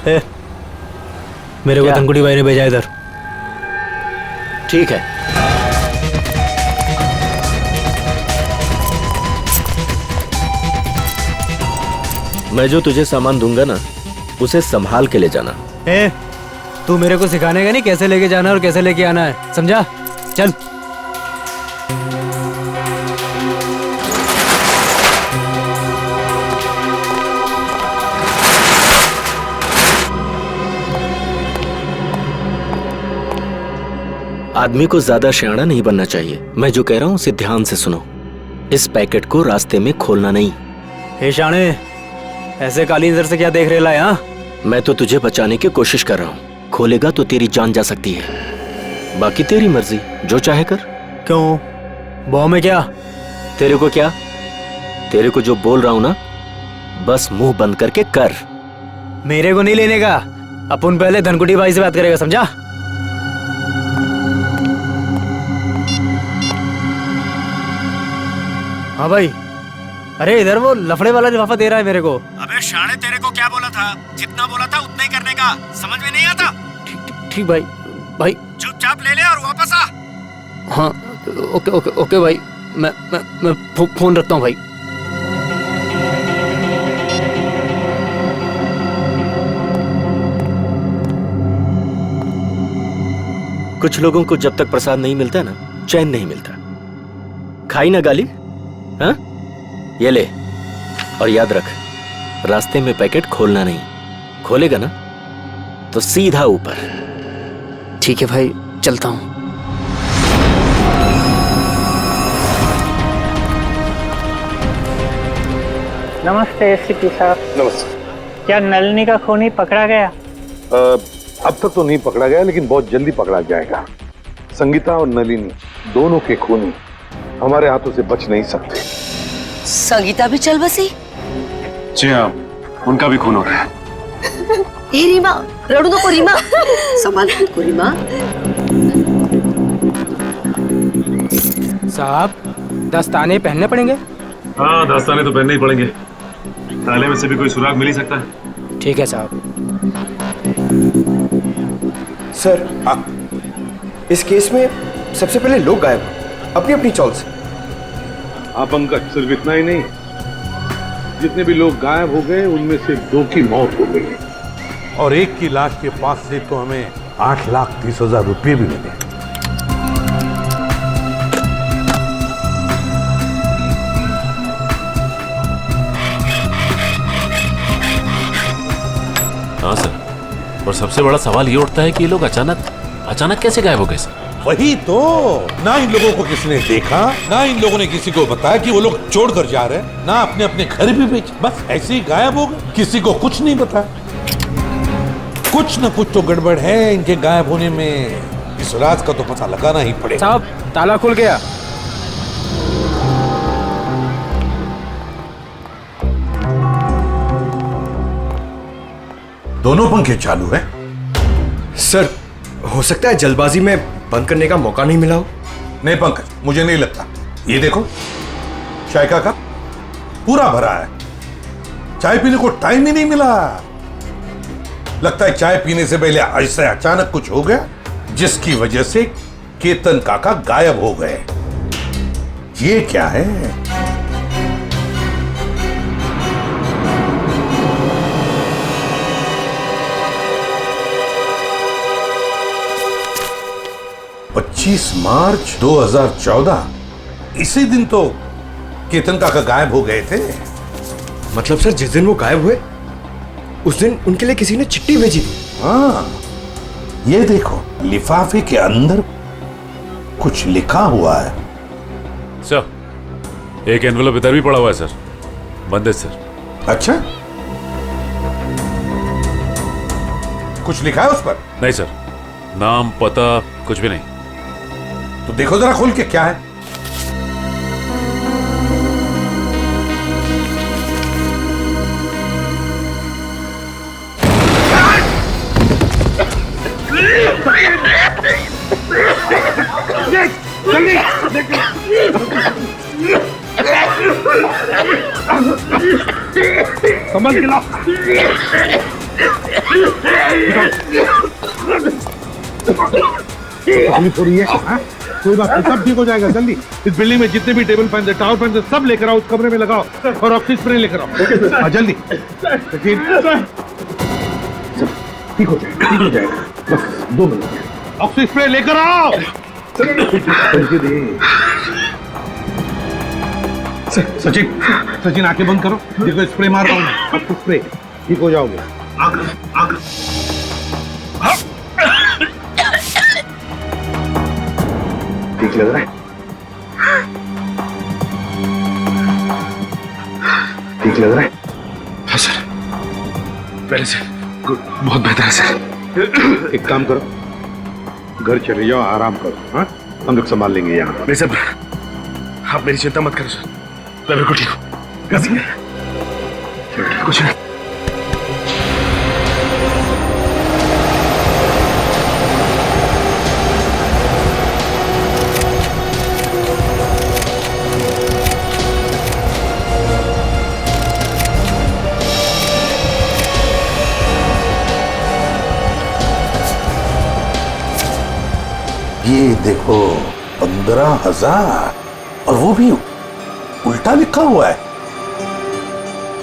मेरे को धनकुटी भाई ने भेजा इधर। ठीक है, मैं जो तुझे सामान दूंगा ना, उसे संभाल के ले जाना। तू मेरे को सिखाने का नहीं कैसे लेके जाना और कैसे लेके आना है, समझा? चल। आदमी को ज्यादा शयाना नहीं बनना चाहिए। मैं जो कह रहा हूँ उसे ध्यान से सुनो। इस पैकेट को रास्ते में खोलना नहीं। हे शाणे, ऐसे काली नजर से क्या देख रहे ला? हाँ, मैं तो तुझे बचाने की कोशिश कर रहा हूँ। खोलेगा तो तेरी जान जा सकती है। बाकी तेरी मर्जी, जो चाहे कर। क्यों? बॉम्ब में क्या? तेरे को क्या? तेरे को जो बोल रहा हूँ ना, बस मुंह बंद करके कर। मेरे को नहीं लेने का। अपन पहले धनकुटी भाई से बात करेगा, समझा? हाँ भाई। अरे इधर वो लफड़े वाला लिफाफा दे रहा है मेरे को। अबे शाणे, तेरे को क्या बोला था? जितना बोला था उतना ही करने का। समझ में नहीं आता? ठीक भाई। भाई चुपचाप ले ले और वापस आ। हाँ, ओके ओके ओके भाई। मैं फोन रखता हूँ भाई। कुछ लोगों को जब तक प्रसाद नहीं मिलता ना, चैन नहीं मिलता। खाई ना गाली? हाँ, ये ले। और याद रख, रास्ते में पैकेट खोलना नहीं। खोलेगा ना तो सीधा ऊपर। ठीक है भाई, चलता हूँ। नमस्ते एसपी साहब। नमस्ते। क्या नलिनी का खूनी पकड़ा गया? अब तक तो नहीं पकड़ा गया, लेकिन बहुत जल्दी पकड़ा जाएगा। संगीता और नलिनी दोनों के खूनी हमारे हाथों से बच नहीं सकते। संगीता भी चल बसी? जी हाँ, उनका भी खून हो रहा है। हे रीमा, रड़ू नको रीमा। संभाल को रीमा। साहब, दस्ताने पहनने पड़ेंगे? हाँ, दस्ताने तो पहनने ही पड़ेंगे। ताले में से भी कोई सुराग मिल ही सकता है। ठीक है साहब। सर, इस केस में सबसे पहले लोग गायब अपनी अपनी चॉल से। हाँ पंकज, सिर्फ इतना ही नहीं, जितने भी लोग गायब हो गए उनमें से 2 की मौत हो गई और एक की लाश के पास से तो हमें 8,30,000 रुपये भी मिले। हाँ सर, और सबसे बड़ा सवाल ये उठता है कि ये लोग अचानक कैसे गायब हो गए सर? वही तो, ना इन लोगों को किसी ने देखा, ना इन लोगों ने किसी को बताया कि वो लोग छोड़कर जा रहे हैं, ना अपने अपने घर भी बेच, बस ऐसे ही गायब हो गए। किसी को कुछ नहीं बताया। कुछ न कुछ तो गड़बड़ है इनके गायब होने में। इस राज का तो पता लगाना ही पड़ेगा। साहब, ताला खुल गया। दोनों पंखे चालू है। सर, हो सकता है जल्दबाजी में बंद करने का मौका नहीं मिला हो। नहीं पंकज, मुझे नहीं लगता। ये देखो, चाय का कप पूरा भरा है। चाय पीने को टाइम ही नहीं मिला। लगता है चाय पीने से पहले ऐसे अचानक कुछ हो गया, जिसकी वजह से केतन काका गायब हो गए। ये क्या है? मार्च 2014, इसी दिन तो केतन काका गायब हो गए थे। मतलब सर, जिस दिन वो गायब हुए उस दिन उनके लिए किसी ने चिट्ठी भेजी थी। हाँ, ये देखो, लिफाफे के अंदर कुछ लिखा हुआ है। सर, एक एनवेलप इधर भी पड़ा हुआ है सर। बंद है सर। अच्छा, कुछ लिखा है उस पर? नहीं सर, नाम पता कुछ भी नहीं। तो देखो जरा खोल के, क्या है? समझ के ला। तकलीफ हो रही है हाँ? कोई बात नहीं, सब ठीक हो जाएगा जल्दी। इस बिल्डिंग में जितने भी टेबल फैन टावर फैन सब लेकर आओ, उस कमरे में लगाओ और ऑक्सीजन स्प्रे लेकर आओ। हाँ जल्दी। ठीक हो जाएगा, ठीक हो जाएगा, बस 2 मिनट। ऑक्सीजन स्प्रे लेकर आओ। सचिन, सचिन आंखें बंद करो, देखो स्प्रे मार रहा हूँ, आपको स्प्रे, ठीक हो जाओगे। ठीक लग रहा है? ठीक लग रहा है? हाँ सर, पहले से गुड, बहुत बेहतर है सर। एक काम करो, घर चले जाओ, आराम करो। हाँ, हम लोग संभाल लेंगे यहाँ। नहीं सर, आप मेरी चिंता मत करो सर, मैं बिल्कुल ठीक हूँ। कुछ नहीं। ये देखो 15,000 और वो भी उल्टा लिखा हुआ है।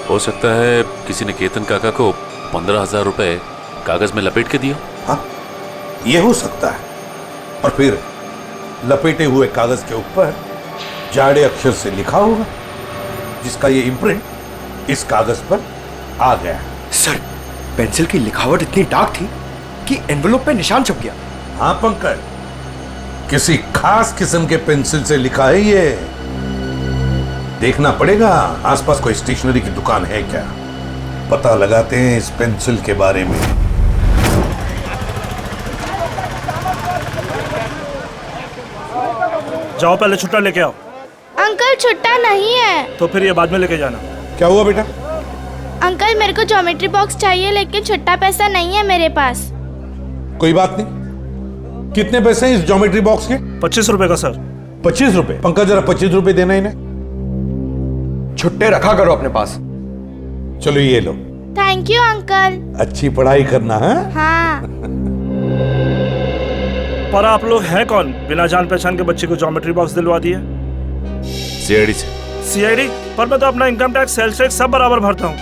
हो सकता है किसी ने केतन काका को 15,000 रुपए कागज में लपेट के दिया। हाँ, ये हो सकता है। और फिर लपेटे हुए कागज के ऊपर जाड़े अक्षर से लिखा होगा, जिसका ये इम्प्रिंट इस कागज पर आ गया। सर, पेंसिल की लिखावट इतनी डार्क थी कि एनवेलप पे निशान छप गया। हाँ पंकज, किसी खास किस्म के पेंसिल से लिखा है ये। देखना पड़ेगा आसपास कोई स्टेशनरी की दुकान है क्या, पता लगाते हैं इस पेंसिल के बारे में। जाओ पहले छुट्टा लेके आओ। अंकल छुट्टा नहीं है। तो फिर ये बाद में लेके जाना। क्या हुआ बेटा? अंकल मेरे को ज्योमेट्री बॉक्स चाहिए, लेकिन छुट्टा पैसा नहीं है मेरे पास। कोई बात नहीं, कितने पैसे हैं इस ज्योमेट्री बॉक्स के? 25 रुपए का सर। 25 रुपए? पंकज जरा 25 रुपए देना इन्हें। छुट्टे रखा करो अपने पास। चलो ये लो। Thank you uncle. अच्छी पढ़ाई करना है। हाँ। पर आप लोग हैं कौन, बिना जान पहचान के बच्चे को ज्योमेट्री बॉक्स दिलवा दिए? सीआईडी से। सीआईडी? पर मैं तो अपना इनकम टैक्स, सेल्स टैक्स सब बराबर भरता हूँ।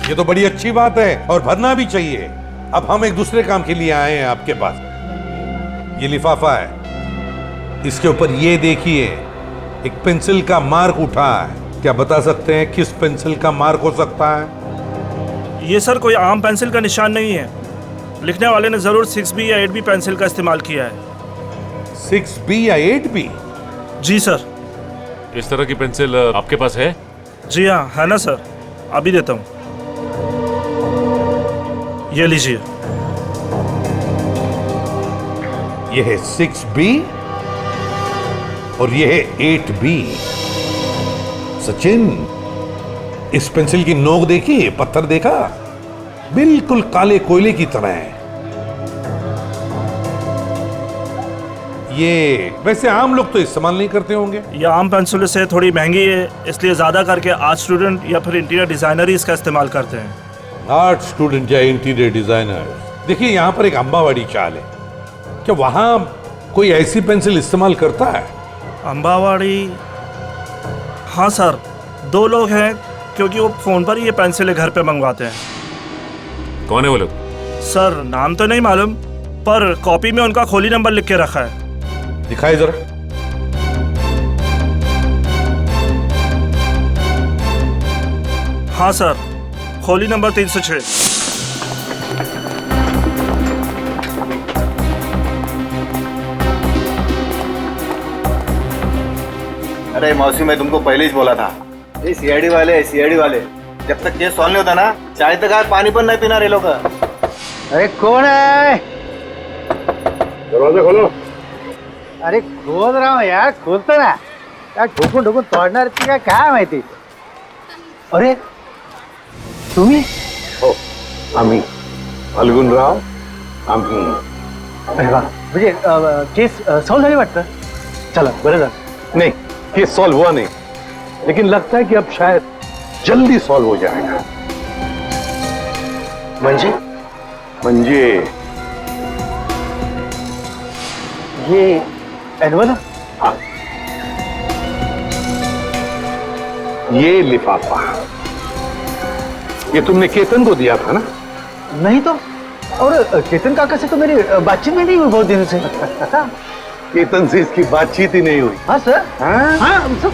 ये तो बड़ी अच्छी बात है और भरना भी चाहिए। अब हम एक दूसरे काम के लिए आए हैं आपके पास। ये लिफाफा है, इसके ऊपर ये देखिए एक पेंसिल का मार्क उठा है। क्या बता सकते हैं किस पेंसिल का मार्क हो सकता है? ये सर कोई आम पेंसिल का निशान नहीं है। लिखने वाले ने जरूर 6B या 8B पेंसिल का इस्तेमाल किया है। 6B या 8B? जी सर। इस तरह की पेंसिल आपके पास है? जी हाँ, है ना सर, अभी देता हूँ। ये लीजिए। ये है 6B और ये है 8B। सचिन, इस पेंसिल की नोक देखी, पत्थर देखा, बिल्कुल काले कोयले की तरह है। ये वैसे आम लोग तो इस्तेमाल नहीं करते होंगे। ये आम पेंसिल से थोड़ी महंगी है, इसलिए ज्यादा करके आर्ट स्टूडेंट या फिर इंटीरियर डिजाइनर ही इसका इस्तेमाल करते हैं। आर्ट स्टूडेंट या इंटीरियर डिजाइनर? देखिए यहाँ पर एक अंबावाड़ी चाल है, क्या वहां कोई ऐसी पेंसिल इस्तेमाल करता है? अंबावाड़ी? हाँ सर, 2 लोग हैं, क्योंकि वो फोन पर ही ये पेंसिलें घर पे मंगवाते हैं। कौन है वो लोग? सर नाम तो नहीं मालूम, पर कॉपी में उनका खोली नंबर लिख के रखा है। दिखाई जरा। हाँ सर, खोली नंबर 306। अरे मौसी, मैं तुमको पहले ही बोला था, ये सीआईडी वाले जब तक केस सॉल्व नहीं होता ना, चाय तक आज पानी पर नहीं पीना रे लोग। अरे कौन है? दरवाजा खोलो। अरे खोल रहा हूँ यार, खोलतो ना यार। ठोकून ठोकून तोडणार ती काय माहिती। अरे तुम्ही? हो, आम्ही फाल्गुनराव, आम्ही। अरे वा, म्हणजे केस सॉल्व झाली वाटतं। चला बरं झालं। नहीं, केस सॉल्व हुआ नहीं, लेकिन लगता है कि अब शायद जल्दी सॉल्व हो जाएगा। म्हणजे ये एनवल हाँ, ये लिफाफा ये तुमने केतन को दिया था ना? नहीं तो, और केतन काका से तो मेरी बातचीत भी नहीं हुई बहुत दिनों से। केतन से इसकी बातचीत ही नहीं हुई। हाँ सर। हाँ? हाँ सब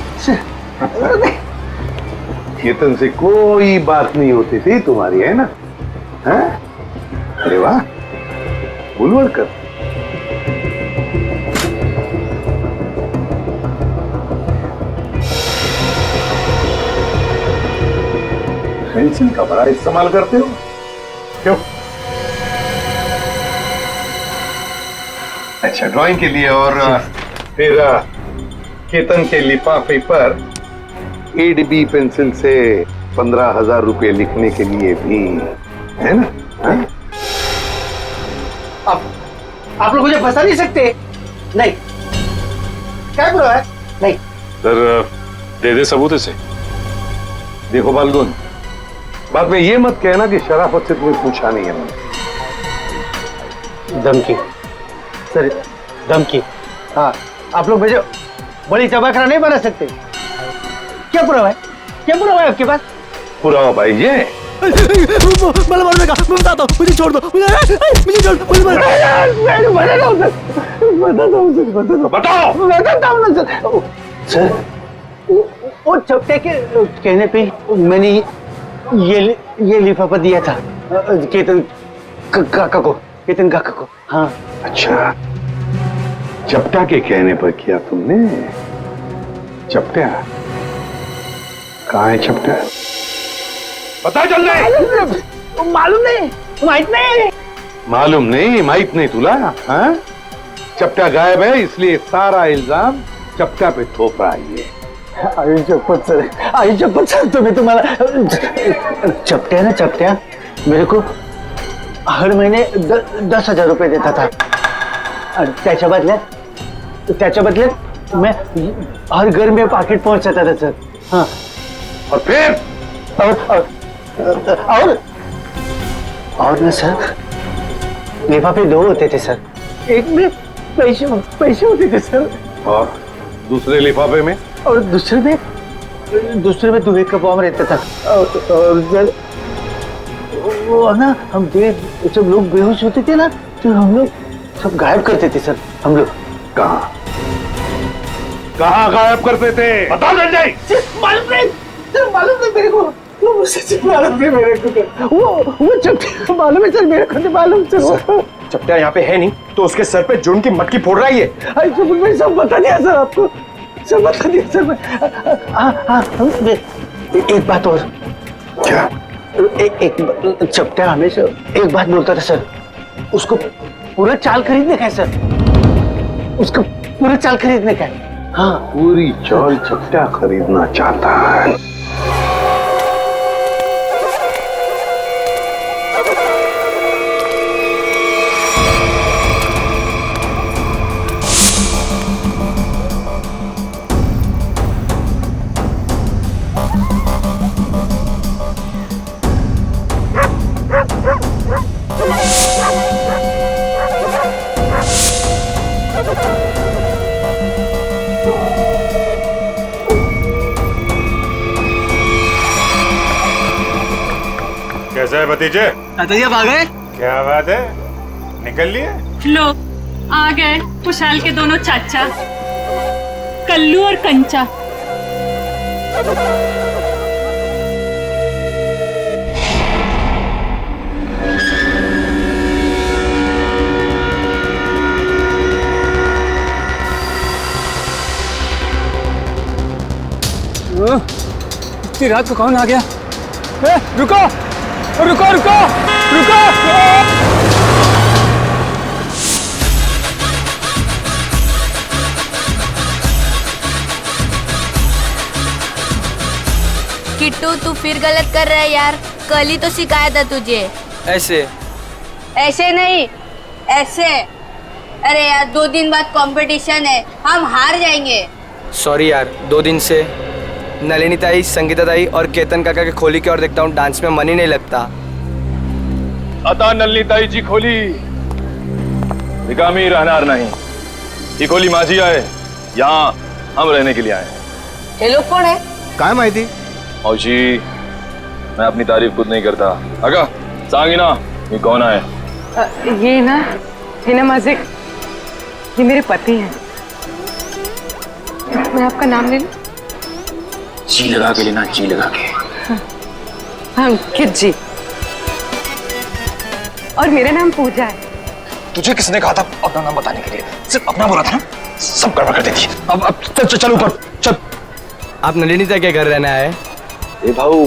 केतन से कोई बात नहीं होती थी तुम्हारी, है ना? हाँ? अरे वाह, बुलवल कर। पेंसिल का बड़ा इस्तेमाल करते हो क्यों? अच्छा, ड्राइंग के लिए। और फिर केतन के लिफाफे पर एडबी पेंसिल से 15,000 रुपए लिखने के लिए भी, है ना? हाँ? आप लोग मुझे फंसा नहीं सकते। नहीं, क्या बुरा है? नहीं सर, दे दे सबूत इसे। देखो बालगुन, बाद में ये मत कहना कि शराफत से तुम्हें पूछा नहीं है मैंने। धमकी सर, धमकी। हाँ, आप लोग मुझे बड़ी चबाखरा नहीं बना सकते। क्या पुरावा है? क्या पुरावा है आपके पास? पुरावा भाई ये मैं मारने का, मैं बताता हूँ, मुझे छोड़ दो, मुझे छोड़ दो, बताओ। सर, वो चपटे के कहने पे मैंने ये लिफाफा दिया था केतन काका को, केतन काका को। हाँ। अच्छा, चपटा के कहने पर किया तुमने? चपटा कहाँ है? चपटा पता चल रहा? मालूम नहीं, माहित नहीं। मालूम नहीं, माहित नहीं तुला? हाँ? चपटा गायब है, इसलिए सारा इल्जाम चपटा पे थोप रहा है ये। आई चप्पत सर, तुम्हें तुम्हारा चपटिया ना, चपटिया मेरे को हर महीने 10,000 रुपये देता था। और त्याच्या बदल्यात मैं हर घर में पाकिट पहुंचाता था सर। हाँ, और फिर और ना सर, लिफाफे 2 होते थे सर। एक में पैसे होते थे सर, और दूसरे लिफाफे में? और दूसरे में दुबे का बॉम्ब रहता था। और सर, वो ना हम जब लोग बेहोश होते थे ना, तो हम लोग सब गायब करते थे सर। हम लोग कहाँ गायब करते थे? बताओ संजय। मालूम नहीं मेरे को। मालूम नहीं मेरे को। वो चपटिया मालूम है सर, मेरे को नहीं मालूम सर। चपटिया यहाँ पे है नहीं तो उसके सर पे जुन की मटकी फोड़ रहा है ये। मैं सब बता दिया सर आपको, सब बता दिया सर मैं। हाँ, एक बात और। क्या? एक चपटिया हमेशा एक बात बोलता था सर, उसको पूरा चाल खरीदने का है सर, उसको पूरा चाल खरीदने का है। हाँ, पूरी चाल चपटा खरीदना चाहता है। कैसा है भतीजे? तात्या आ गए? क्या बात है, निकल लिए? लो आ गए खुशहाल के दोनों चाचा, कल्लू और कंचा। इतनी रात को कौन आ गया? रुको रुको रुको रुको! किट्टू, तू फिर गलत कर रहा है यार। कल ही तो सिखाया था तुझे। ऐसे नहीं, ऐसे। अरे यार, 2 दिन बाद कंपटीशन है, हम हार जाएंगे। सॉरी यार, 2 दिन से नलिनी ताई, संगीता ताई और केतन काका के खोली की ओर देखता हूँ, डांस में मन ही नहीं लगता। आता नलनी ताई जी खोली रिकामी रहनार नहीं। ये खोली माझी आहे, यहाँ हम रहने के लिए आए हैं। ये लोग कौन है? काय माहिती? मौशी, मैं अपनी तारीफ खुद नहीं करता। अगा सांगी ना ये कौन है? ये ना माझे, ये मेरे पति हैं। मैं आपका नाम ले लूं? जी लगा के लेना, जी लगा के। अंकित जी। और मेरा नाम पूजा है। तुझे किसने कहा था अपना नाम बताने के लिए? सिर्फ अपना बोला था ना, सब गड़बड़ कर देती। अब चल ऊपर चल। आप नलिनी ताई के घर रहना है? ए भाऊ,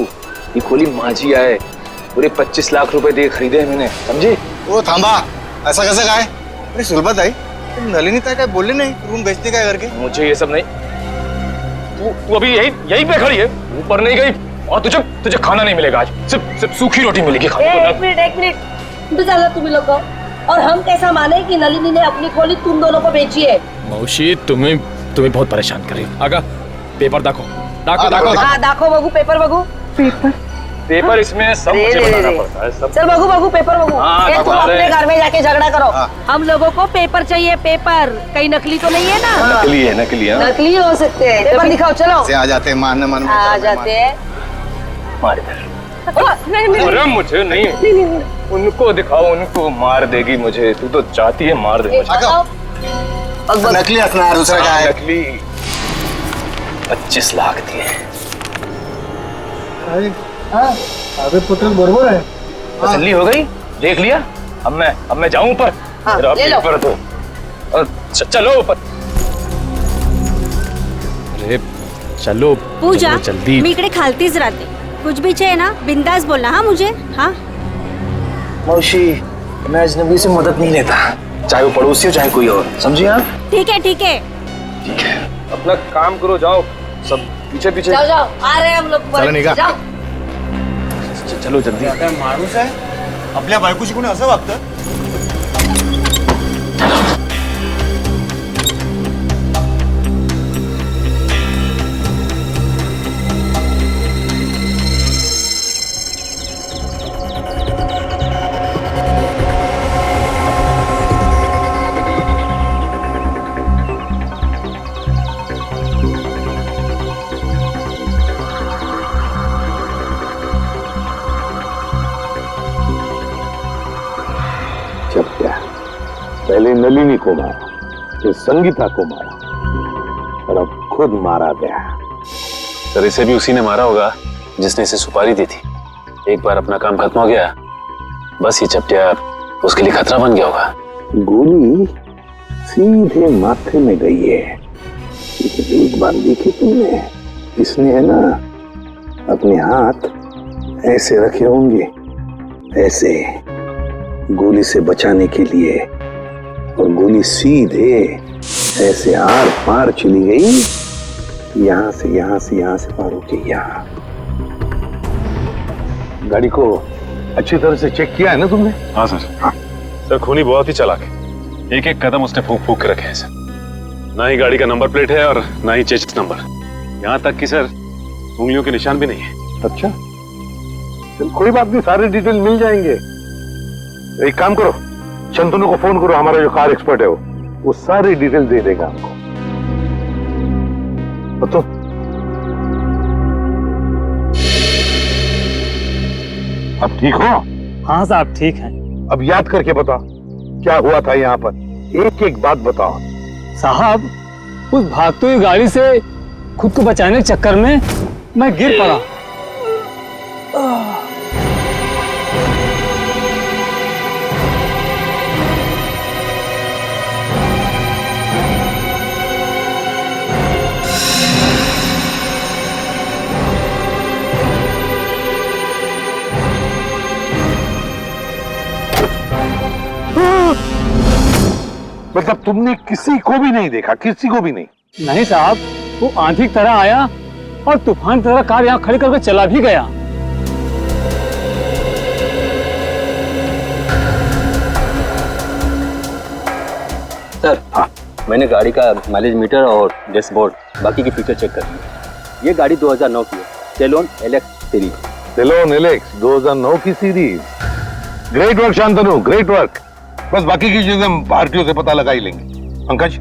ये खोली माझी है, पूरे 25 लाख रुपए दे खरीदे हैं मैंने, समझे? ओ थांबा, ऐसा कैसे काय? अरे सुलभा ताई, तुम नलिनी ताई काय बोलले नहीं रूम बेचने का करके? मुझे ये सब नहीं। तू अभी यही पे खड़ी है, ऊपर नहीं गई, और तुझे खाना नहीं मिलेगा आज। सिर्फ सूखी रोटी मिलेगी खाने को। एक मिनट चलो तुम लोग, और हम कैसा माने कि नलिनी ने अपनी खोली तुम दोनों को बेची है? मौशी, तुम्हें बहुत परेशान कर रही हो। आगा पेपर देखो देखो बगू, पेपर बगू। पेपर इसमें सब मुझे बताना पड़ता है। सब चल बगू पेपर बगू। तुम अपने घर में जाके झगड़ा करो। हम लोगों को पेपर चाहिए, पेपर। कहीं नकली तो नहीं है ना? नकली है। नकली हो सकते हैं। पेपर दिखाओ, चलो। से आ जाते मान आ जाते हैं। अरे मुझे नहीं, उनको दिखाओ, उनको मार देगी मुझे। तू तो चाहती है मार दे मुझे। नकली असना दूसरा क्या है? नकली 25 लाख दिए। अरे पुत्र बरोबर है। तसल्ली हो गई? देख लिया? अब मैं जाऊं ऊपर? ले लो। पेपर तो चलो ऊपर। अरे चलो पूजा, जल्दी। मी इकडे खालतीच राहते, कुछ भी चाहिए ना बिंदास बोलना। हाँ मुझे। हाँ मौशी, मैं अजनबी से मदद नहीं लेता, चाहे वो पड़ोसी हो चाहे कोई और, समझी आप? ठीक है ठीक है। ठीक है, अपना काम करो, जाओ सब पीछे पीछे। जाओ आ रहे हैं हम लोग। चलो निघा। जाओ। चलो जल्दी। माणूस आहे आपल्या बायकोशी कोणी असं वागतं? पहले नलिनी को मारा, फिर संगीता को मारा, और अब खुद मारा गया। सर इसे भी उसी ने मारा होगा जिसने इसे सुपारी दी थी। एक बार अपना काम खत्म हो गया, बस ये चपटिया उसके लिए खतरा बन गया होगा। गोली सीधे माथे में गई है। एक बार देखी तुमने, इसने है ना अपने हाथ ऐसे रखे होंगे, ऐसे गोली से बचाने के लिए, और गोली सीधे ऐसे आर पार चली गई, यहां से पार होके यहाँ। गाड़ी को अच्छी तरह से चेक किया है ना तुमने? हाँ सर। हाँ। सर खूनी बहुत ही चालाक है, एक एक कदम उसने फूक फूक के रखे हैं सर। ना ही गाड़ी का नंबर प्लेट है और ना ही चेसिस नंबर, यहाँ तक कि सर उंगलियों के निशान भी नहीं है। अच्छा चल, कोई बात नहीं, सारे डिटेल मिल जाएंगे। एक काम करो, शंतनु को फोन करो, हमारा जो कार एक्सपर्ट है वो सारी डिटेल दे देगा हमको। तो अब ठीक हो? हाँ साहब ठीक है। अब याद करके बताओ क्या हुआ था यहाँ पर, एक एक बात बताओ। साहब, उस भागती हुई गाड़ी से खुद को बचाने के चक्कर में मैं गिर पड़ा। मतलब तुमने किसी को भी नहीं देखा? किसी को भी नहीं? नहीं साहब, वो आंधी की तरह आया और तूफान की तरह कार यहाँ खड़ी करके चला भी गया। सर हाँ, मैंने गाड़ी का माइलेज मीटर और डैशबोर्ड बाकी के फीचर चेक कर लिए। ये गाड़ी 2009 की है, सेलोन एलेक्स सीरीज। सेलोन एलेक्स 2009 की series? Great work Shantanu, great work. बस बाकी की चीजें हम भारतीयों से पता लगा ही लेंगे। पंकज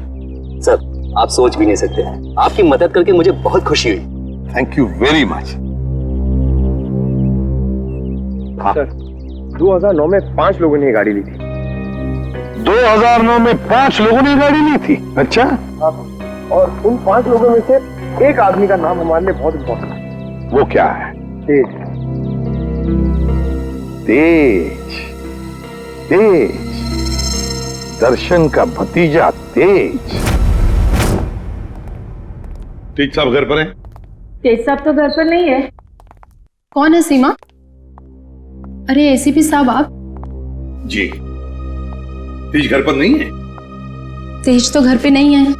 सर, आप सोच भी नहीं सकते हैं, आपकी मदद करके मुझे बहुत खुशी हुई। Thank you very much. Sir 2009 में 5 लोगों ने ये गाड़ी ली थी। 2009 में 5 लोगों ने गाड़ी ली थी? अच्छा। और उन 5 लोगों में से एक आदमी का नाम हमारे लिए बहुत इम्पोर्टेंट है। वो क्या है? तेज। तेज, तेज, दर्शन का भतीजा तेज। तेज साहब घर पर हैं? तेज साहब तो घर पर नहीं है। कौन है सीमा? अरे एसीपी साहब आप? जी। तेज घर पर नहीं है? तेज तो घर पे नहीं है।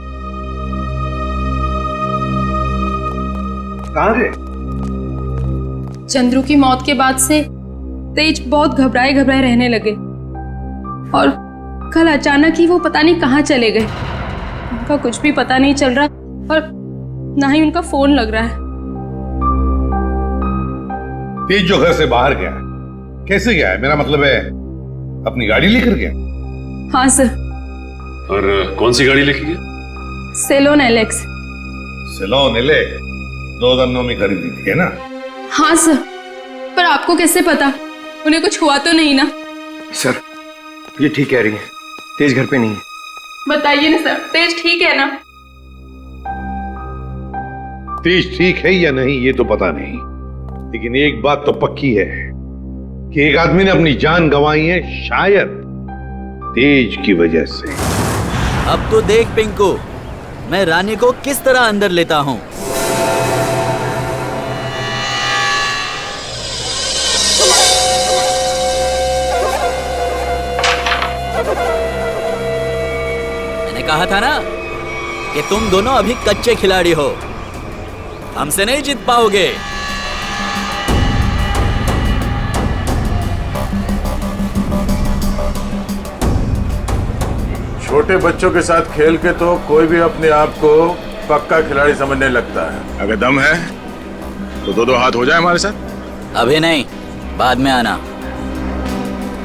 कहाँ गए? चंद्रू की मौत के बाद से तेज बहुत घबराए घबराए रहने लगे और कल अचानक ही वो पता नहीं कहाँ चले गए। उनका कुछ भी पता नहीं चल रहा और ना ही उनका फोन लग रहा है। तेज जो घर से बाहर गया है, कैसे गया है? मेरा मतलब है अपनी गाड़ी लेकर गया? हाँ सर। और कौन सी गाड़ी लेके गया? Salon Alex. सेलोन एलेक्स 2009 में खरीदी थी, है ना? हाँ सर, पर आपको कैसे पता? उन्हें कुछ हुआ तो नहीं ना? सर ये ठीक कह रही है, तेज घर पे नहीं है। बताइए ना सर, तेज ठीक है ना? तेज ठीक है या नहीं ये तो पता नहीं, लेकिन एक बात तो पक्की है कि एक आदमी ने अपनी जान गंवाई है, शायद तेज की वजह से। अब तो देख पिंकू, मैं रानी को किस तरह अंदर लेता हूं। मैंने कहा था ना कि तुम दोनों अभी कच्चे खिलाड़ी हो, हमसे नहीं जीत पाओगे। छोटे बच्चों के साथ खेल के तो कोई भी अपने आप को पक्का खिलाड़ी समझने लगता है। अगर दम है तो दो हाथ हो जाए हमारे साथ। अभी नहीं, बाद में आना।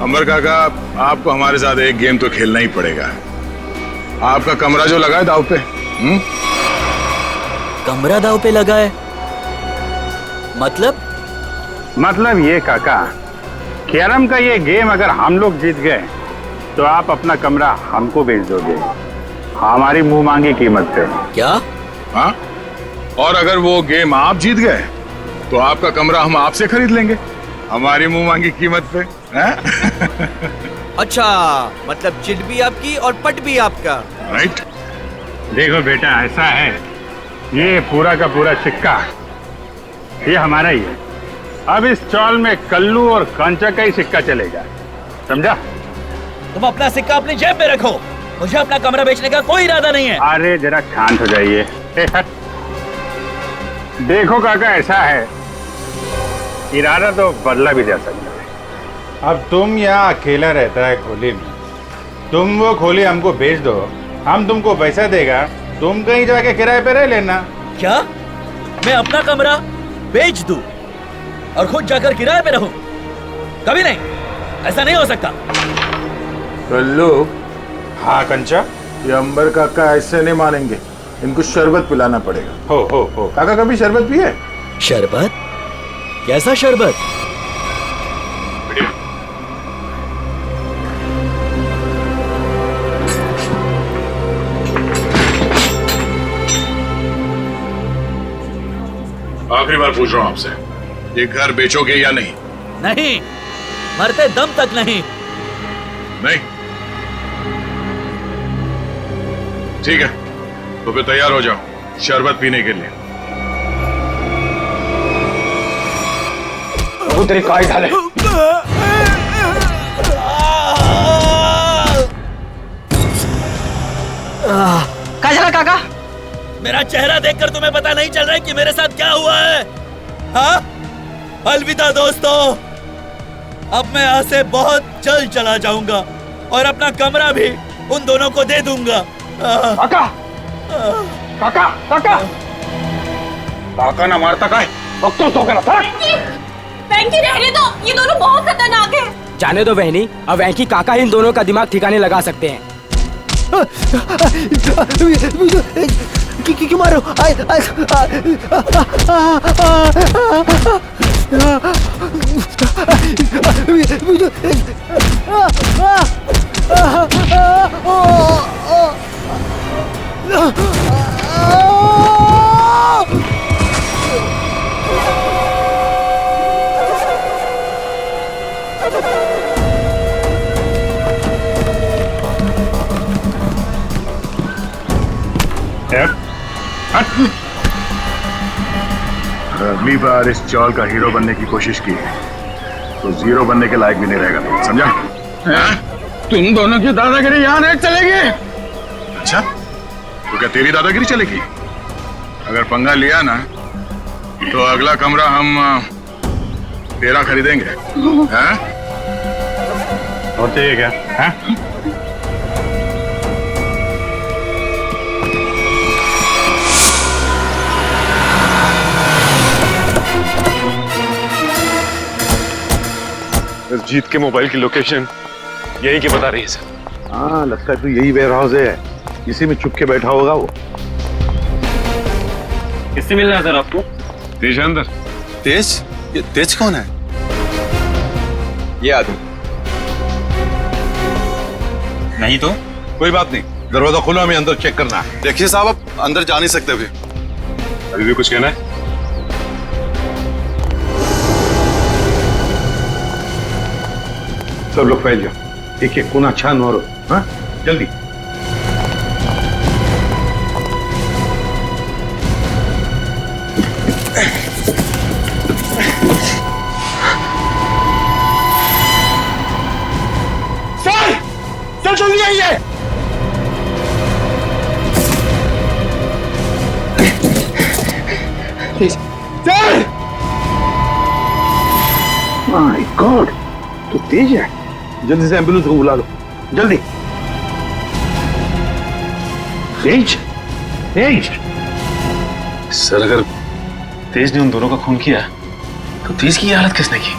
अंबर काका, आपको हमारे साथ एक गेम तो खेलना ही पड़ेगा। आपका कमरा जो लगा है दाव पे। कमरा दाव पे लगा है? मतलब ये काका, कैरम का ये गेम अगर हम लोग जीत गए तो आप अपना कमरा हमको बेच दोगे, हमारी मुंह मांगी कीमत पे। क्या? हाँ, और अगर वो गेम आप जीत गए तो आपका कमरा हम आपसे खरीद लेंगे, हमारी मुंह मांगी कीमत पे। अच्छा, मतलब चिट भी आपकी और पट भी आपका। राइट। देखो बेटा, ऐसा है, ये पूरा का पूरा सिक्का ये हमारा ही है। अब इस चौल में कल्लू और कांचा का ही सिक्का चलेगा, समझा? तुम अपना सिक्का अपनी जेब में रखो, मुझे अपना कमरा बेचने का कोई इरादा नहीं है। अरे जरा शांत हो जाइए। देखो काका, ऐसा है, इरादा तो बदला भी जा सकता है। अब तुम यहाँ अकेला रहता है खोली में, तुम वो खोली हमको बेच दो, हम तुमको पैसा देगा, तुम कहीं जाके किराए पे रह लेना। क्या मैं अपना कमरा बेच दूं और खुद जाकर किराए पे रहूं? कभी नहीं, ऐसा नहीं हो सकता। कल्लू। हाँ कंचा, ये अंबर काका ऐसे नहीं मानेंगे, इनको शरबत पिलाना पड़ेगा। हो काका कभी शरबत पिए? शरबत? कैसा शरबत? आखिरी बार पूछ रहा हूं आपसे, ये घर बेचोगे या नहीं? नहीं, मरते दम तक नहीं। नहीं? ठीक है, तो फिर तैयार हो जाओ शरबत पीने के लिए। वो तेरी काय ढाले। क्या चला काका? मेरा चेहरा देखकर तुम्हें पता नहीं चल रहा है कि मेरे साथ क्या हुआ है? हाँ? अलविदा दोस्तों, अब मैं यहाँ से बहुत जल्द चला जाऊंगा और अपना कमरा भी उन दोनों को दे दूंगा। काका, काका, काका, काका ना मारता का है, तो ना। वेंकी रहने दो, ये दोनों बहुत खतरनाक हैं। जाने दो बहनी, अब वैंकी काका इन दोनों का दिमाग ठिकाने लगा सकते हैं। क्यों मारो? अगली बार इस चौल का हीरो बनने की कोशिश की तो जीरो बनने के लायक भी नहीं रहेगा, समझा? तुम दोनों की दादागिरी यहाँ नहीं चलेगी। अच्छा, तो क्या तेरी दादागिरी चलेगी? अगर पंगा लिया ना तो अगला कमरा हम तेरा खरीदेंगे। हैं? और चाहिए क्या? हैं? इस जीत के मोबाइल की लोकेशन यही की बता रही है सर। हाँ, लगता है तो यही वेयर हाउस है, इसी में छुप के बैठा होगा वो। किससे मिलना है सर आपको? तेज है अंदर। तेज? ये तेज कौन है? ये आदमी नहीं तो कोई बात नहीं, दरवाजा खुला, हमें अंदर चेक करना है। देखिए साहब, आप अंदर जा नहीं सकते अभी। अभी भी कुछ कहना है? सब लोग फैल जाओ, एक एक कोना छान मारो। हाँ, जल्दी। सर जल्दी आइए। सर! माय गॉड, तो तेज है। जल्दी से एम्बुलेंस को बुला लो, जल्दी। तेज, तेज। सर अगर तेज ने उन दोनों का खून किया तो तेज की हालत किसने की?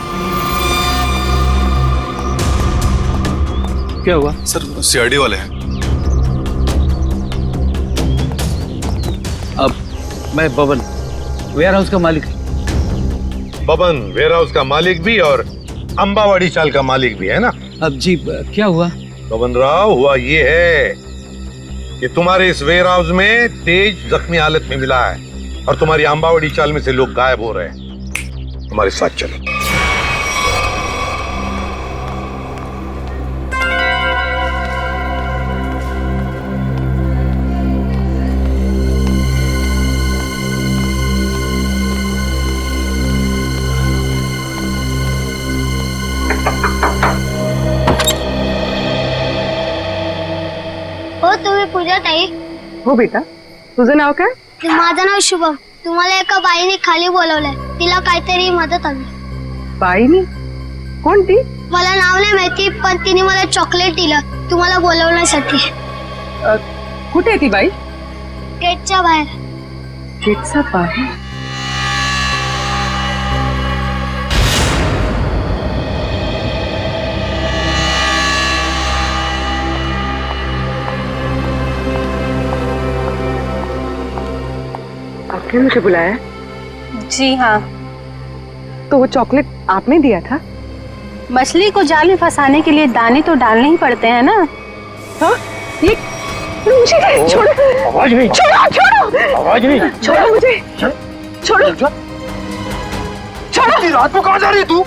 क्या हुआ? सर सीआईडी वाले हैं। अब मैं बबन, वेयर हाउस का मालिक। बबन वेयर हाउस का मालिक भी और अंबावाड़ी चाल का मालिक भी है ना? अब जी क्या हुआ? बबन राव, हुआ ये है कि तुम्हारे इस वेयर हाउस में तेज जख्मी हालत में मिला है और तुम्हारी अंबावाड़ी चाल में से लोग गायब हो रहे हैं। हमारे साथ चलो। तुम्ही पूजा ताई? हो बेटा, तुझं नाव काय? माझं नाव शुभम. तुम्हाला एका बाईने खाली बोलवलंय, तिला काहीतरी मदत हवी. बाईनी? कोणती? मला नाव नाही माहिती, पण तिने मला चॉकलेट दिलं तुम्हाला बोलवण्यासाठी. कुठे आहे ती बाई? गेटच्या बाहेर. गेटच्या बाहेर? आपने मुझे बुलाया? जी हाँ। तो वो चॉकलेट आपने दिया था? मछली को जाल में फंसाने के लिए दाने तो डालने ही पड़ते हैं ना। हाँ? ये मुझे छोड़ो। आवाज नहीं। छोड़ो, छोड़ो। आवाज नहीं। छोड़ो मुझे। छोड़ो। छोड़ो। रात को कहाँ जा रही है तू?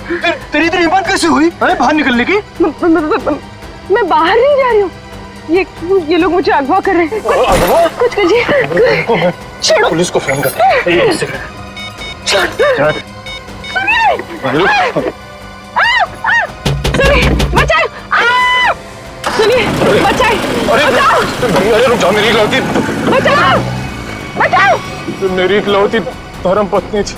तेरी इतनी हिम्मत कैसे हुई? अरे बाहर निकलने की? मैं बाहर नहीं जा रही हूँ। ये लोग मुझे अगवा कर रहे हैं। कुछ कीजिए। छोड़ो। पुलिस को फोन कर। सुनिए, बचाओ! सुनिए, बचाओ! बचाओ! अरे रुक जाओ, मेरी गलती। बचाओ! बचाओ! मेरी इकलौती धर्म पत्नी थी।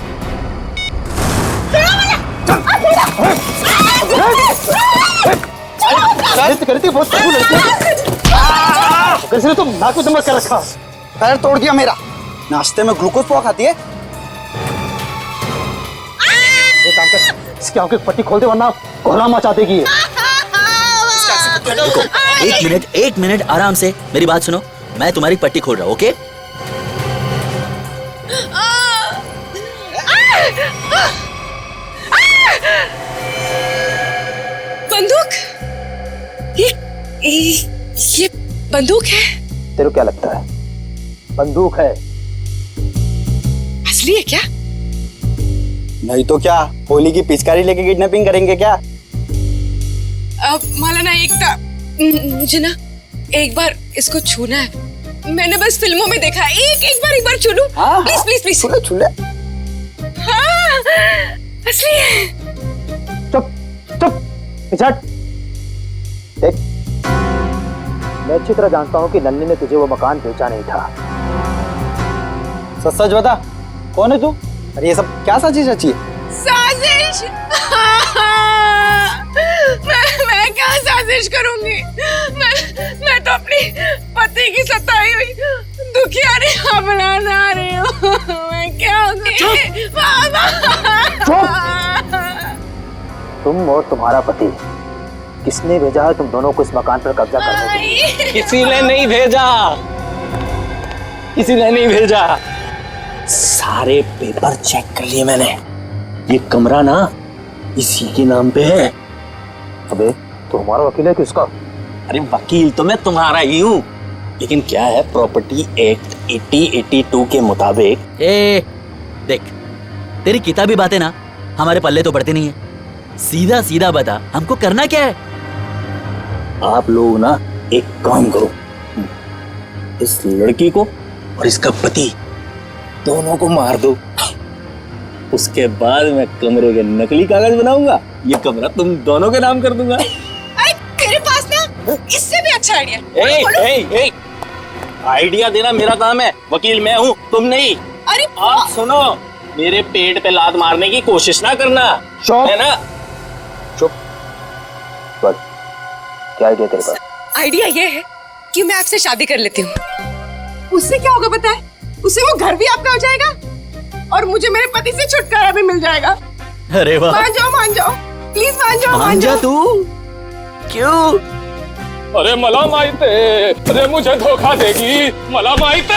करती बहुत कैसे तो नाक में चमक कर रखा, पैर तोड़ दिया मेरा। नाश्ते में ग्लूकोज पोहा खाती है। एक काम कर, इसकी आंखें पट्टी खोल दे वरना कोहरा मचा देगी। रुको, एक मिनट आराम से मेरी बात सुनो। मैं तुम्हारी पट्टी खोल रहा हूँ, ओके? बंदूक? ये बंदूक है? तेरे को क्या लगता है बंदूक है? असली है क्या? नहीं तो क्या, होली की पिचकारी लेके किडनैपिंग करेंगे क्या? मौलाना एकता, मुझे ना एक बार इसको छूना है। मैंने बस फिल्मों में देखा है। एक बार छू लूं? Please please please. छू ले। हाँ, असली है। चुप पिछट। देख, मैं अच्छी तरह जानता हूँ कि नन्नी ने तुझे वो मकान बेचा नहीं था। सच बता, कौन है तू? अरे ये सब क्या साजिश रची है? साजिश? मैं क्या साजिश करूंगी? मैं तो अपनी पति की सताई हुई दुखियारी अपनाना रही हूँ। मैं क्या होगी? तुम और तुम्हारा पति, किसने भेजा है तुम दोनों को इस मकान पर कब्जा करने के लिए? किसी ने नहीं भेजा, किसी ने नहीं भेजा। सारे पेपर चेक कर लिए मैंने। ये कमरा ना इसी के नाम पे है। अबे तो हमारा वकील है किसका? अरे वकील तो मैं तुम्हारा ही हूँ, लेकिन क्या है, प्रॉपर्टी एक्ट 8082 के मुताबिक। देख, तेरी किताबी बातें ना हमारे पल्ले तो पड़ती नहीं है। सीधा सीधा बता, हमको करना क्या है? आप लोग ना एक काम करो, इस लड़की को और इसका पति दोनों को मार दो। उसके बाद मैं कमरे के नकली कागज बनाऊंगा, ये कमरा तुम दोनों के नाम कर दूंगा। अरे तेरे पास ना इससे भी अच्छा आइडिया। आइडिया देना मेरा काम है, वकील मैं हूँ, तुम नहीं। अरे आप सुनो, मेरे पेट पे लात मारने की कोशिश ना करना, है ना? चुप। क्या आइडिया तेरे पास? आइडिया ये है कि मैं आपसे शादी कर लेती हूँ। उससे क्या होगा पता है? उससे वो घर भी आपका हो जाएगा और मुझे मेरे पति से छुटकारा भी मिल जाएगा। अरे वाह, मान जाओ प्लीज, मान जाओ। तू क्यों? अरे मला माहित है, अरे मुझे धोखा देगी। मला माहित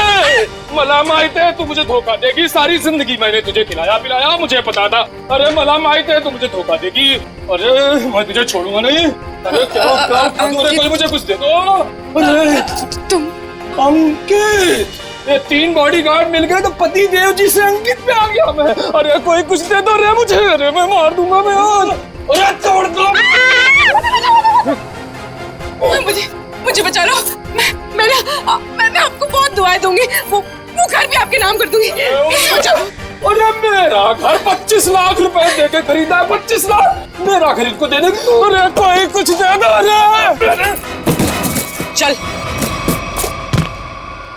है तू मुझे धोखा देगी। सारी जिंदगी मैंने तुझे खिलाया पिलाया, मुझे पता था। अरे मला माहित है तू मुझे धोखा देगी। अरे मैं तुझे छोड़ूंगा नहीं। अरे क्या कोई मुझे कुछ दे दो। अरे तुम अंकित, ये 3 बॉडीगार्ड मिल गए तो पति देव जी से अंकित पे आ गया मैं। अरे कोई कुछ दे दो रे मुझे। अरे मैं मार दूंगा मैं आज। अरे छोड़ दो मुझे बचा लो। मैं आपको बहुत दुआएं दूंगी। वो घर भी आपके नाम कर दूंगी। अरे मेरा घर 25 लाख रुपए देके खरीदा है। 25 लाख मेरा घर इनको दे देगी। अरे कोई कुछ दे दो। अरे चल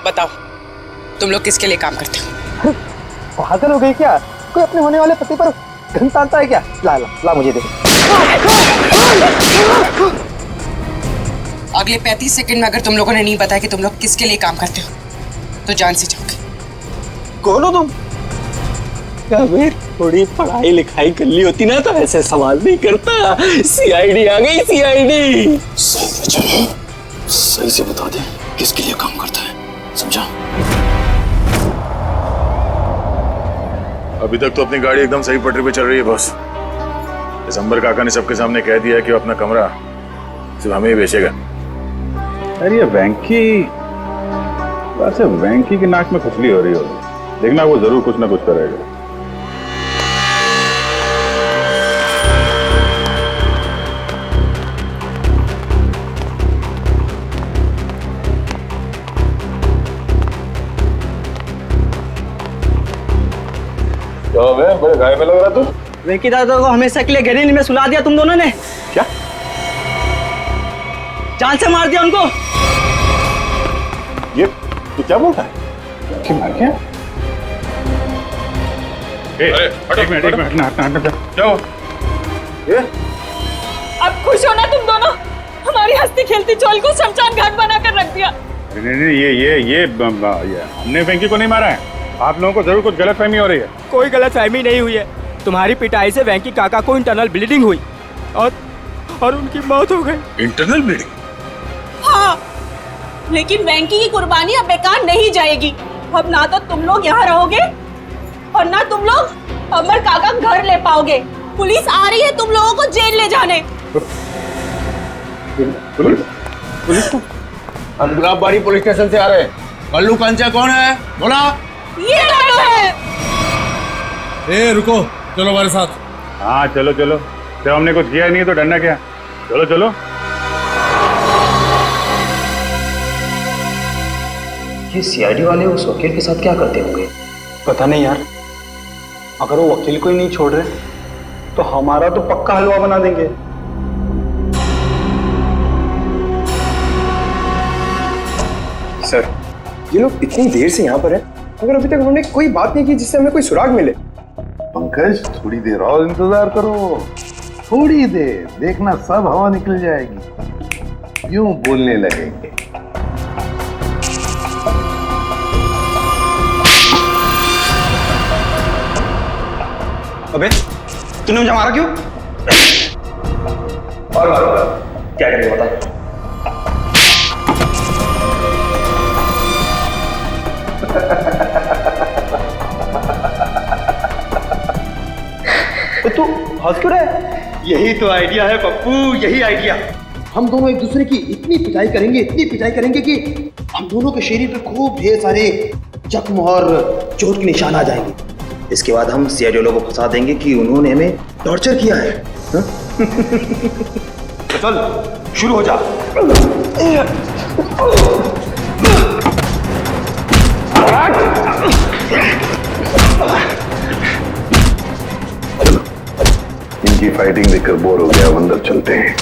बताओ, तुम लोग किसके लिए काम करते हो? पागल हो गई क्या? कोई अपने होने वाले पति पर घन तानता है क्या? ला मुझे दे। अगले 35 सेकंड में अगर तुम लोगों ने नहीं बताया कि तुम लोग किसके लिए काम करते हो तो जान से जाओगे। कौन हो तुम? अबे थोड़ी पढ़ाई लिखाई कर ली होती ना तो ऐसे सवाल नहीं करता। सीआईडी आ गई, सीआईडी। सही से बता दे किसके लिए काम करता है, समझा? अभी तक तो अपनी गाड़ी एकदम सही पटरी पे चल रही है बॉस। दिसंबर काका ने सबके सामने कह दिया कि वो अपना कमरा सिर्फ हमें ही बेचेगा। अरे ये वेंकी की नाक में खुजली हो रही होगी, देखना वो जरूर कुछ ना कुछ करेगा। तो मैं बड़े घायल में लग रहा तू। वेंकी दादा को हमेशा के लिए गहरी में सुला दिया तुम दोनों ने। क्या? जान से मार दिया उनको। ये तू क्या बोलता है? कि मार क्या? एक मिनट हटना। क्या हो? ये? अब खुश हो ना तुम दोनों? हमारी हंसती खेलती चोल को शमशान घाट बना कर रख दिया। नहीं, ये हमने वेंकी को नहीं मारा है। आप लोगों को जरूर कुछ गलतफहमी हो रही है। कोई गलतफहमी नहीं हुई है। तुम्हारी पिटाई से वेंकी काका को इंटरनल ब्लीडिंग हुई और उनकी मौत हो गई। Internal bleeding? लेकिन वेंकी की कुर्बानी अब बेकार नहीं जाएगी। अब ना तो तुम लोग यहाँ रहोगे और ना तुम लोग अमर काका घर ले पाओगे। पुलिस आ रही है तुम लोगों को जेल ले जाने। पुलिस को? हम गुलाबबाड़ी पुलिस स्टेशन से आ रहे हैं। कल्लू कंचा कौन है? बोला। ये कल्लू है। ए रुको, चलो हमारे साथ। हाँ चलो चलो, जब हमने कुछ किया नहीं है तो डरना क्या। चलो चलो। ये सीआईडी वाले उस वकील के साथ क्या करते होंगे? पता नहीं यार, अगर वो वकील को ही नहीं छोड़ रहे तो हमारा तो पक्का हलवा बना देंगे। सर, ये लोग इतनी देर से यहाँ पर हैं, मगर अभी तक उन्होंने कोई बात नहीं की जिससे हमें कोई सुराग मिले। पंकज, थोड़ी देर और इंतजार करो, थोड़ी देर, देखना सब हवा निकल जाएगी, यूं बोलने लगेंगे। अबे तूने मुझे मारा क्यों? और क्या करेंगे बता। तू हंस क्यों रहा है? यही तो आइडिया है पप्पू, यही आइडिया। हम दोनों एक दूसरे की इतनी पिटाई करेंगे कि हम दोनों के शरीर पे खूब ढेर सारे जख्म और चोट के निशान आ जाएंगे। इसके बाद हम सीआईडी वालों को फंसा देंगे कि उन्होंने हमें टॉर्चर किया है। तो चल शुरू हो जा। इनकी फाइटिंग देखकर बोर हो गया, अंदर चलते हैं।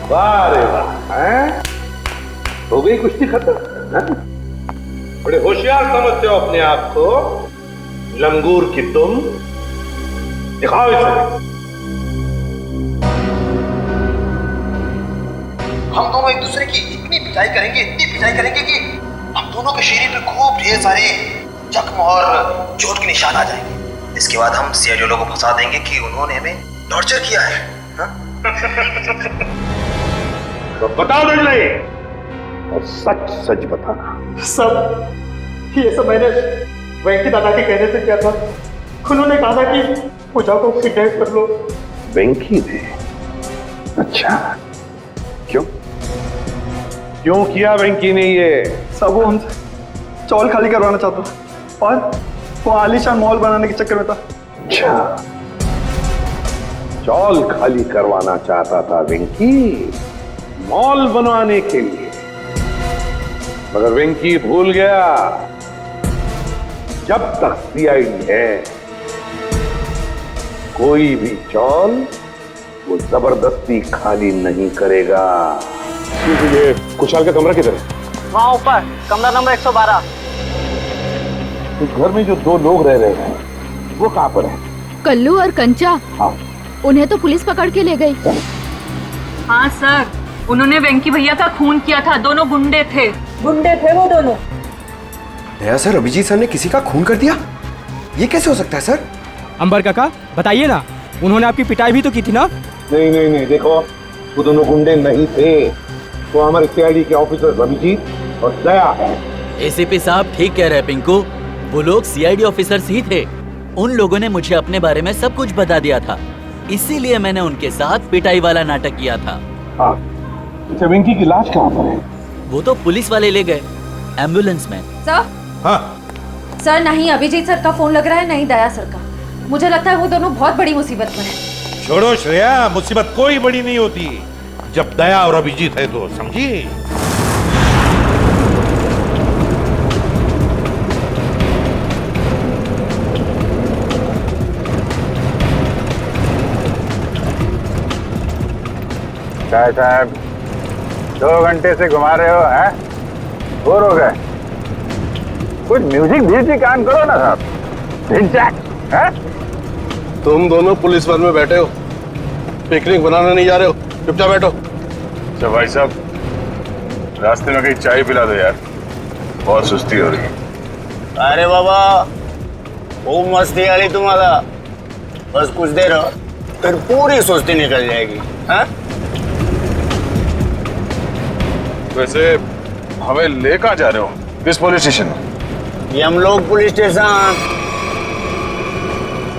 वाह रे वाह, हैं? हो गई कुश्ती खत्म। बड़े होशियार समझते हो अपने आप को, लंगूर की तुम। दिखाओ इसे। हम दोनों एक दूसरे की इतनी पिटाई करेंगे कि हम दोनों के शरीर पे खूब ढेर सारे जख्म और चोट के निशान आ जाएंगे। इसके बाद हम सीआईडी वालों को फंसा देंगे कि उन्होंने हमें टॉर्चर किया है। तो बताओ दंडलई, और सच सच बताना। सब ये सब मैंने वेंकी दादा के कहने से किया था। उन्होंने कहा था कि पूजा को किडनैप कर लो। वेंकी ने? अच्छा, क्यों क्यों किया वेंकी ने ये? सब वो हमसे चौल खाली करवाना चाहता था और वो आलीशान मॉल बनाने के चक्कर में था। अच्छा, चौल खाली करवाना चाहता था वेंकी, मॉल बनवाने के लिए। मगर वेंकी भूल गया, जब तक सीआईडी है कोई भी चौल वो जबरदस्ती खाली नहीं करेगा। ये खुशहाल का कमरा किधर है? वहाँ ऊपर, कमरा नंबर 112। उस घर में जो दो लोग रह रहे हैं वो कहाँ पर हैं? कल्लू और कंचा। हाँ, उन्हें तो पुलिस पकड़ के ले गई। हाँ सर, उन्होंने वेंकी भैया का खून किया था। दोनों गुंडे थे वो दोनों। नया सर, अभिजीत सर ने किसी का खून कर दिया? ये कैसे हो सकता है सर? अंबर काका बताइए ना, उन्होंने आपकी पिटाई भी तो की थी ना? नहीं, देखो वो दोनों गुंडे नहीं थे, वो हमारे सीआईडी के ऑफिसर अभिजीत और दया है। एसीपी साहब ठीक कह रहे हैं पिंकू, वो लोग सीआईडी ऑफिसर्स ही थे। उन लोगों ने मुझे अपने बारे में सब कुछ बता दिया था, इसीलिए मैंने उनके साथ पिटाई वाला नाटक किया था। हाँ, वेंकी की लाश कहाँ पर है? वो तो पुलिस वाले ले गए एम्बुलेंस में। सर? हाँ सर, नहीं अभिजीत सर का फोन लग रहा है, नहीं दया सर का। मुझे लगता है वो दोनों बहुत बड़ी मुसीबत में हैं। छोड़ो श्रेया, मुसीबत कोई बड़ी नहीं होती जब दया और अभिजीत है तो, समझी? क्या साहब, 2 घंटे से घुमा रहे हो, हैं? बोर हो गए? कुछ म्यूजिक भी कान करो ना साहब। तुम दोनों पुलिस वन में बैठे हो, पिकनिक बनाने नहीं जा रहे हो, चुपचाप बैठो। अच्छा भाई साहब, रास्ते में कहीं चाय पिला दो यार, बहुत सुस्ती हो रही है। अरे बाबा, खूप मस्ती आली तुम्हाला, बस कुछ देर और फिर पूरी सुस्ती निकल जाएगी। हाँ? वैसे हमें ले कहाँ जा रहे हो? किस पुलिस स्टेशन? यमलोक पुलिस स्टेशन।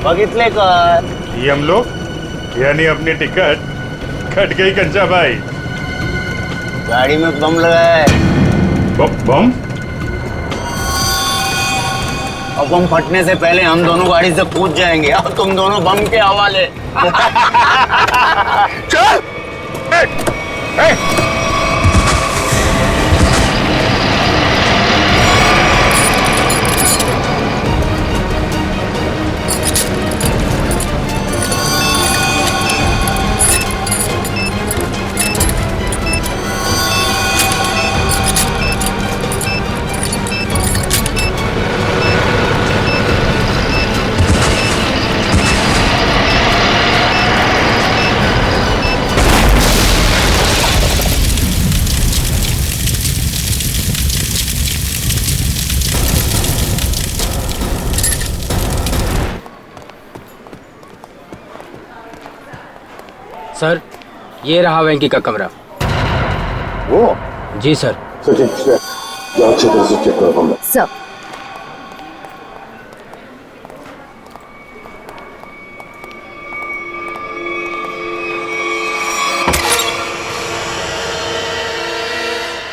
बघितले का? यमलोक यानी अपनी टिकट कट गई कंचा भाई। गाड़ी में बम लगा है। बम? और बम फटने से पहले हम दोनों गाड़ी से कूद जाएंगे और तुम दोनों बम के हवाले। चल! सर, ये रहा वेंकी का कमरा। वो? जी सर। अच्छे तरह से चेक करो कमरा। सब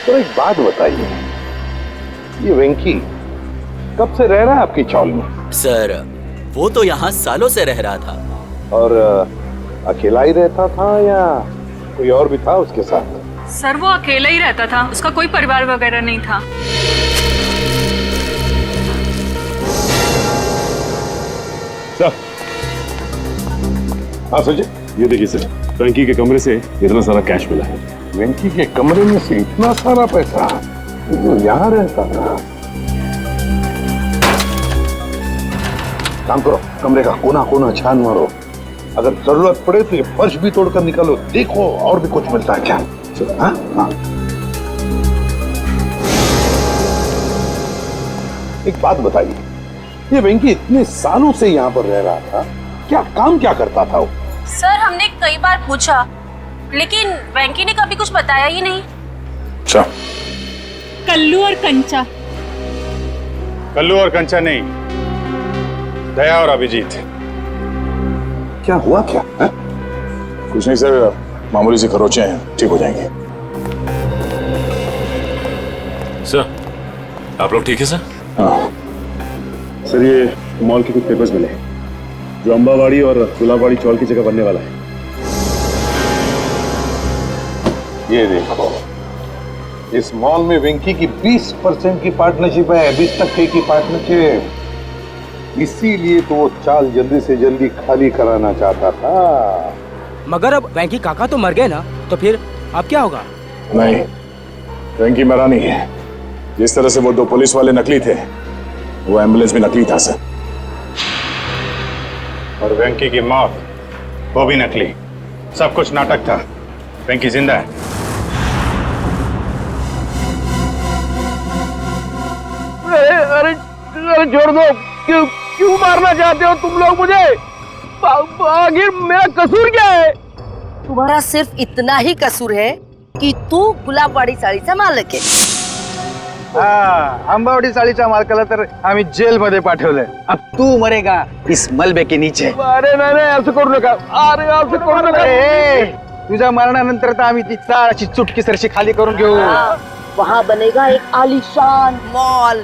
तो एक बात बताइए, ये वेंकी कब से रह रहा है आपकी चौल में? सर, वो तो यहाँ सालों से रह रहा था। और अकेला ही रहता था या कोई और भी था उसके साथ? सर, वो अकेला ही रहता था, उसका कोई परिवार वगैरह नहीं था। सर, हाँ सोचिए, ये देखिए सर, वेंकी के कमरे से इतना सारा कैश मिला है। वेंकी के कमरे में से इतना सारा पैसा? वो यहाँ रहता था। काम करो, कमरे का कोना कोना छान मारो, अगर जरूरत पड़े तो ये फर्श भी तोड़कर निकालो, देखो और भी कुछ मिलता है क्या। हाँ? हाँ। एक बात बताइए, ये वेंकी इतने सालों से यहाँ पर रह रहा था, क्या काम क्या करता था वो? सर, हमने कई बार पूछा, लेकिन वेंकी ने कभी कुछ बताया ही नहीं। अच्छा। कल्लू और कंचा। कल्लू और कंचा नहीं, दया और अभिजीत। क्या हुआ क्या है? कुछ नहीं सर, मामूली से खरोचे हैं, ठीक हो जाएंगे। सर, आप लोग ठीक है सर? हाँ सर, ये मॉल के कुछ पेपर्स मिले जो अंबावाड़ी और गुलाबवाड़ी चौल की जगह बनने वाला है। ये देखो, इस मॉल में वेंकी की 20% की पार्टनरशिप है, 20% की पार्टनरशिप। इसीलिए तो वो चाल जल्दी से जल्दी खाली कराना चाहता था। मगर अब वेंकी काका तो मर गए ना, तो फिर अब क्या होगा? नहीं, वेंकी मरा नहीं है। जिस तरह से वो 2 पुलिस वाले नकली थे, वो एम्बुलेंस भी नकली था सर। और वेंकी की मौत, वो भी नकली। सब कुछ नाटक था। वेंकी जिंदा है। अरे छोड़ दो, क्यों मारना चाहते हो तुम लोग मुझे? आखिर मेरा कसूर क्या है? तुम्हारा सिर्फ इतना ही कसूर है कि तू गुलाबवाडी साडीचा मालक आहे। आंबावडी साडीचा मालकाला तर आम्ही जेल मध्ये पाठवलंय। अब तू मरेगा इस मलबे के नीचे। अरे नाही, असं करू नका। अरे असं करू नका। तुझ्या मरणानंतर तर आम्ही ती चाळाची चुटकी सरशी खाली करून घेऊ। वहाँ बनेगा एक आलीशान मॉल।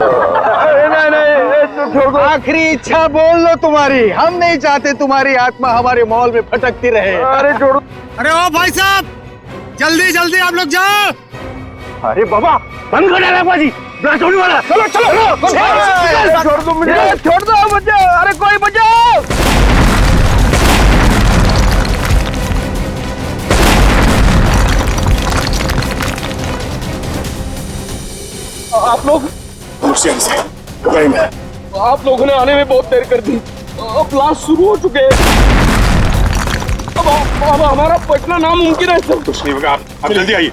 आखिरी इच्छा बोल लो तुम्हारी। हम नहीं चाहते तुम्हारी आत्मा हमारे मॉल में भटकती रहे। अरे छोड़ो। अरे ओ भाई साहब, जल्दी जल्दी आप लोग जाओ। अरे बाबा, बंद कर डाला बाजी, ब्लास्ट होने वाला। चलो छोड़ दो मुझे, छोड़ दो मुझे। अरे कोई बचाओ। आप लोग आप लोगों ने आने में बहुत देर कर दी। अब ब्लास्ट शुरू हो चुके हैं। अब हमारा बचना नामुमकिन है सर। कुछ नहीं होगा, आप जल्दी आइए।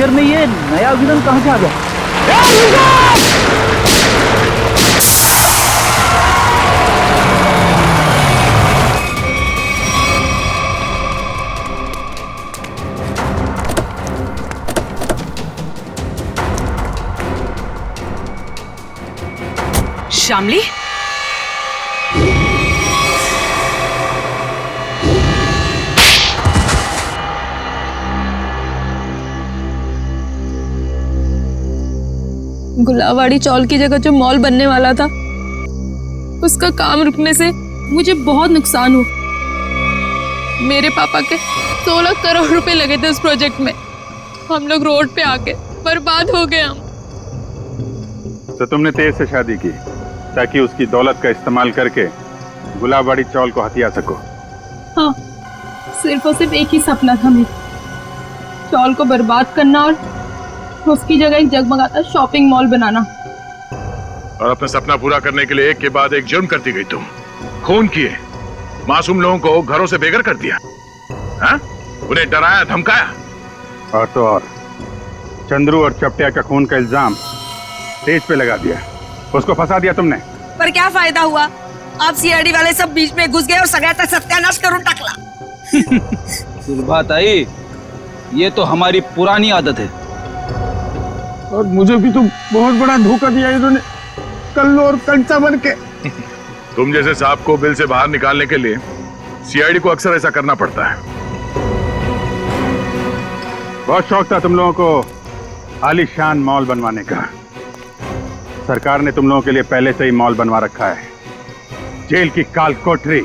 पिक्चर में ये नया विलन कहाँ से आ गया? श्यामली, गुलावाड़ी चौल की जगह जो मॉल बनने वाला था, उसका काम रुकने से मुझे बहुत नुकसान हुआ। मेरे पापा के 16 करोड़ रुपए लगे थे उस प्रोजेक्ट में। हम लोग रोड पे आके बर्बाद हो गए हम। तो तुमने तेज से शादी की ताकि उसकी दौलत का इस्तेमाल करके गुलाबवाड़ी चौल को हथिया सको। हाँ, सिर्फ और सिर्फ एक ही सपना था मेरा, चौल को बर्बाद करना और उसकी जगह एक जगमगाता शॉपिंग मॉल बनाना। और अपना सपना पूरा करने के लिए एक के बाद एक जुर्म करती गई तुम। खून किए, मासूम लोगों को घरों से बेघर कर दिया, हाँ? उन्हें डराया धमकाया। और तो और चंद्रू और चपटिया का खून का इल्जाम तेज पे लगा दिया, उसको फंसा दिया तुमने। पर क्या फायदा हुआ? आप सीआईडी वाले सब बीच में घुस गए और सगळ्याचा सत्यानाश करून टाकला। सुरभात आई, ये तो हमारी पुरानी आदत है। और मुझे भी तो बहुत बड़ा धोखा दिया इन्होंने, कल्लू और कंचा बन के। तुम जैसे सांप को बिल से बाहर निकालने के लिए सीआईडी को अक्सर ऐसा करना पड़ता है। बहुत शौक था तुम लोगों को आलीशान मॉल बनवाने का। सरकार ने तुम लोगों के लिए पहले से ही मॉल बनवा रखा है, जेल की काल कोठरी